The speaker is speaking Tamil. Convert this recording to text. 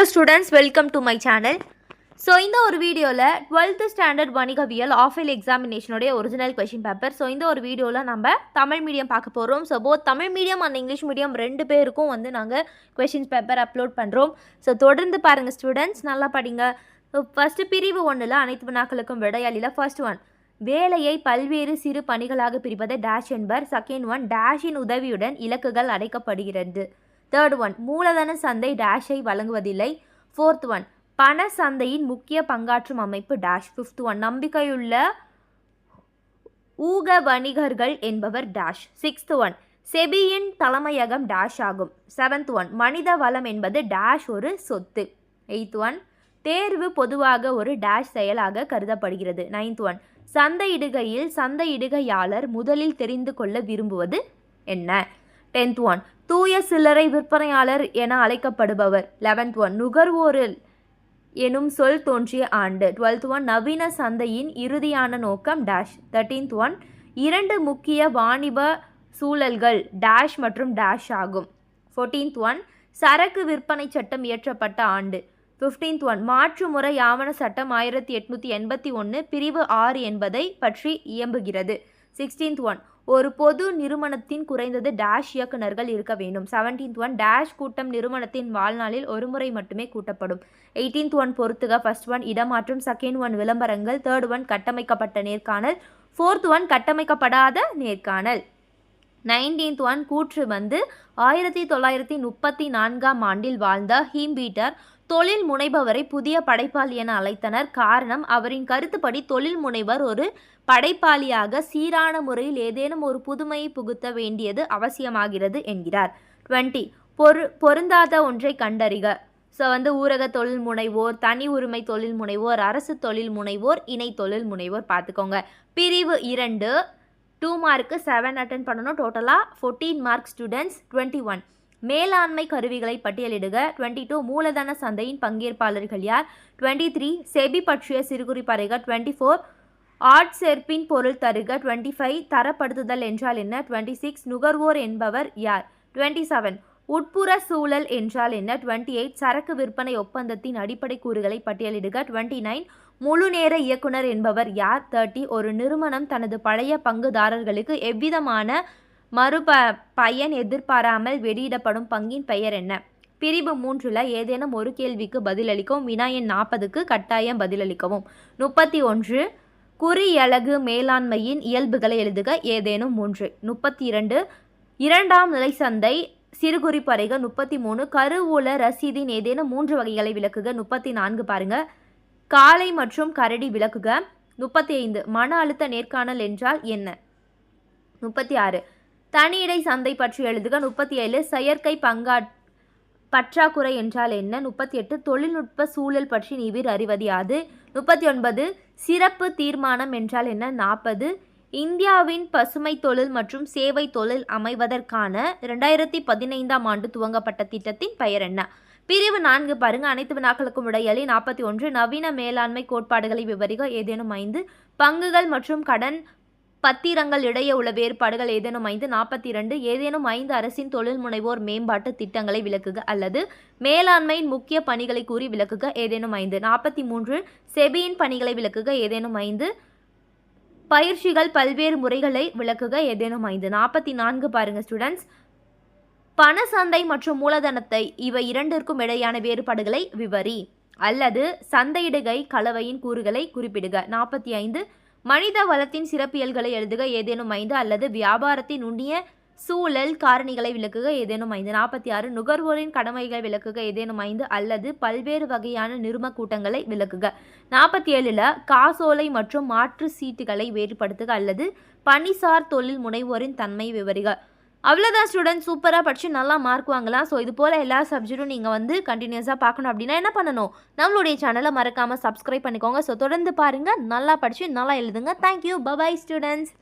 students, welcome to my channel. So இந்த ஒரு வீடியோல 12th ஸ்டாண்டர்ட் வணிகவியல் ஆஃபைல் எக்ஸாமினேஷனுடைய ஒரிஜினல் கொஸ்டின் பேப்பர். ஸோ இந்த ஒரு வீடியோவில் நம்ம தமிழ் மீடியம் பார்க்க போகிறோம். So both Tamil medium and English medium ரெண்டு பேருக்கும் வந்து நாங்கள் கொஸ்டின்ஸ் பேப்பர் அப்லோட் பண்ணுறோம். ஸோ தொடர்ந்து பாருங்கள் ஸ்டூடெண்ட்ஸ், நல்லா படிங்க. ஸோ ஃபஸ்ட்டு பிரிவு 1ல் அனைத்து வினாக்களுக்கும் விடையாளியில் ஃபர்ஸ்ட் ஒன், வேலையை பல்வேறு சிறு பணிகளாக பிரிப்பதை டேஷ் என்பர். செகண்ட் ஒன், டேஷின் உதவியுடன் இலக்குகள் அடைக்கப்படுகிறது. தேர்ட் ஒன், மூலதன சந்தை டேஷை வழங்குவதில்லை. ஃபோர்த் ஒன், பண சந்தையின் முக்கிய பங்காற்றும் அமைப்பு டேஷ். ஃபிஃப்த் ஒன், நம்பிக்கையுள்ள ஊக வணிகர்கள் என்பவர் டேஷ். சிக்ஸ்த் ஒன், செபியின் தலைமையகம் டேஷ் ஆகும். செவன்த் ஒன், மனித வளம் என்பது டேஷ் ஒரு சொத்து. எய்த் ஒன், தேர்வு பொதுவாக ஒரு டேஷ் செயலாக கருதப்படுகிறது. நைன்த் ஒன், சந்தையிடுகையில் சந்தையிடுகையாளர் முதலில் தெரிந்து கொள்ள விரும்புவது என்ன. டென்த் ஒன், தூய சில்லறை விற்பனையாளர் என அழைக்கப்படுபவர். 11th ஒன், நுகர்வோரில் எனும் சொல் தோன்றிய ஆண்டு. 12th ஒன், நவீன சந்தையின் இறுதியான நோக்கம் டேஷ். 13th ஒன், இரண்டு முக்கிய வாணிப சூழல்கள் டேஷ் மற்றும் டேஷ் ஆகும். 14th ஒன், சரக்கு விற்பனை சட்டம் இயற்றப்பட்ட ஆண்டு. 15th ஒன், மாற்று முறை ஆவண சட்டம் 1881 பிரிவு 6 என்பதை பற்றி இயம்புகிறது. 16th ஒன், ஒரு பொது நிறுவனத்தின் குறைந்தது டேஷ் இயக்குநர்கள் இருக்க வேண்டும். 17th ஒன், டேஷ் கூட்டம் நிறுவனத்தின் வாழ்நாளில் ஒரு முறை மட்டுமே கூட்டப்படும். 18th ஒன், பொறுத்துக. ஃபர்ஸ்ட் ஒன், இடமாற்றம். செகண்ட் ஒன், விளம்பரங்கள். தேர்ட் ஒன், கட்டமைக்கப்பட்ட நேர்காணல். ஃபோர்த் ஒன், கட்டமைக்கப்படாத நேர்காணல். 19th ஒன், கூற்று வந்து 1934ஆம் ஆண்டில் வாழ்ந்த ஹீம்பீட்டர் தொழில் முனைபவரை புதிய படைப்பாளி என அழைத்தனர். காரணம், அவரின் கருத்துப்படி தொழில் முனைவர் ஒரு படைப்பாளியாக சீரான முறையில் ஏதேனும் ஒரு புதுமையை புகுத்த வேண்டியது அவசியமாகிறது என்கிறார். 20 பொருந்தாத ஒன்றை கண்டறிக. ஸோ வந்து ஊரக தொழில் முனைவோர், தனி உரிமை தொழில் முனைவோர், அரசு தொழில் முனைவோர், இணை தொழில் முனைவோர் பார்த்துக்கோங்க. பிரிவு 2 2 மார்க்கு 7 அட்டன் பண்ணணும். டோட்டலாக 14 மார்க் ஸ்டூடெண்ட்ஸ். 21 மேலாண்மை கருவிகளை பட்டியலிடுக. 22 மூலதன சந்தையின் பங்கேற்பாளர்கள் யார். 23 செபி பற்றிய சிறுகுறிப்பறைக. 24 ஆட்சேர்ப்பின் பொருள் தருக. 25 தரப்படுத்துதல் என்றால் என்ன. 26 நுகர்வோர் என்பவர் யார். 27 உட்புற சூழல் என்றால் என்ன. 28 சரக்கு விற்பனை ஒப்பந்தத்தின் அடிப்படை கூறுகளை பட்டியலிடுக. 29 முழு நேர இயக்குனர் என்பவர் யார். 30 ஒரு நிறுவனம் தனது பழைய பங்குதாரர்களுக்கு எவ்விதமான பயன் எதிர்பாராமல் வெளியிடப்படும் பங்கின் பெயர் என்ன. பிரிவு 3ல் ஏதேனும் ஒரு கேள்விக்கு பதிலளிக்கவும். வினா எண் 40க்கு கட்டாயம் பதிலளிக்கவும். 31 குறியலகு மேலாண்மையின் இயல்புகளை எழுதுக. ஏதேனும் 3. 32 இரண்டாம் நிலை சந்தை சிறுகுறிப்பறைக. 33 கருவூல ரசீதின் ஏதேனும் 3 வகைகளை விளக்குக. 34 பாருங்க, காளை மற்றும் கரடி விளக்குக. 35 மன அழுத்த நேர்காணல் என்றால் என்ன. 36 தனியிடை சந்தை பற்றி எழுதுக. 37 செயற்கை பற்றாக்குறை என்றால் என்ன. 38 தொழில்நுட்ப சூழல் பற்றி நீவிர் அறிவது யாது. 39 சிறப்பு தீர்மானம் என்றால் என்ன. 40 இந்தியாவின் பசுமை தொழில் மற்றும் சேவை தொழில் அமைவதற்கான 2015ஆம் ஆண்டு துவங்கப்பட்ட திட்டத்தின் பெயர் என்ன. பிரிவு 4 பாருங்க, அனைத்து வினாக்களுக்கும் விடையளி. 41 நவீன மேலாண்மை கோட்பாடுகளை விவரிக. ஏதேனும் 5 பங்குகள் மற்றும் கடன் பத்திரங்கள் இடையே உள்ள வேறுபாடுகள். ஏதேனும் 5. 42 ஏதேனும் 5 அரசின் தொழில் முனைவோர் மேம்பாட்டு திட்டங்களை விளக்குக அல்லது மேலாண்மையின் முக்கிய பணிகளை கூறி விளக்குக. ஏதேனும் 5. 43 செபியின் பணிகளை விளக்குக. ஏதேனும் 5 பயிற்சிகள் பல்வேறு முறைகளை விளக்குக. ஏதேனும் 5. 44 பாருங்க ஸ்டூடெண்ட்ஸ், பண சந்தை மற்றும் மூலதனத்தை இவை இரண்டிற்கும் இடையான வேறுபாடுகளை விவரி அல்லது சந்தையிடுகை கலவையின் கூறுகளை குறிப்பிடுக. 45 மனித வளத்தின் சிறப்பியல்களை எழுதுக. ஏதேனும் 5 அல்லது வியாபாரத்தின் நுண்ணிய சூழல் காரணிகளை விளக்குக. ஏதேனும் 5. 46 நுகர்வோரின் கடமைகளை விளக்குக. ஏதேனும் 5 அல்லது பல்வேறு வகையான நிறும கூட்டங்களை விளக்குக. 47 காசோலை மற்றும் மாற்று சீட்டுகளை வேறுபடுத்துக அல்லது பணிசார் தொழில் முனைவோரின் தன்மை விவரிக. அவ்வளோதான் ஸ்டூடெண்ட், சூப்பராக படித்து நல்லா மார்க் வாங்கலாம். ஸோ இது போல் எல்லா சப்ஜெக்ட்டும் நீங்கள் வந்து கண்டினியூஸாக பார்க்கணும் அப்படின்னா என்ன பண்ணணும், நம்மளுடைய சேனலை மறக்காமல் சப்ஸ்கிரைப் பண்ணிக்கோங்க. ஸோ தொடர்ந்து பாருங்கள், நல்லா படித்து நல்லா எழுதுங்க. Thank you, bye bye students.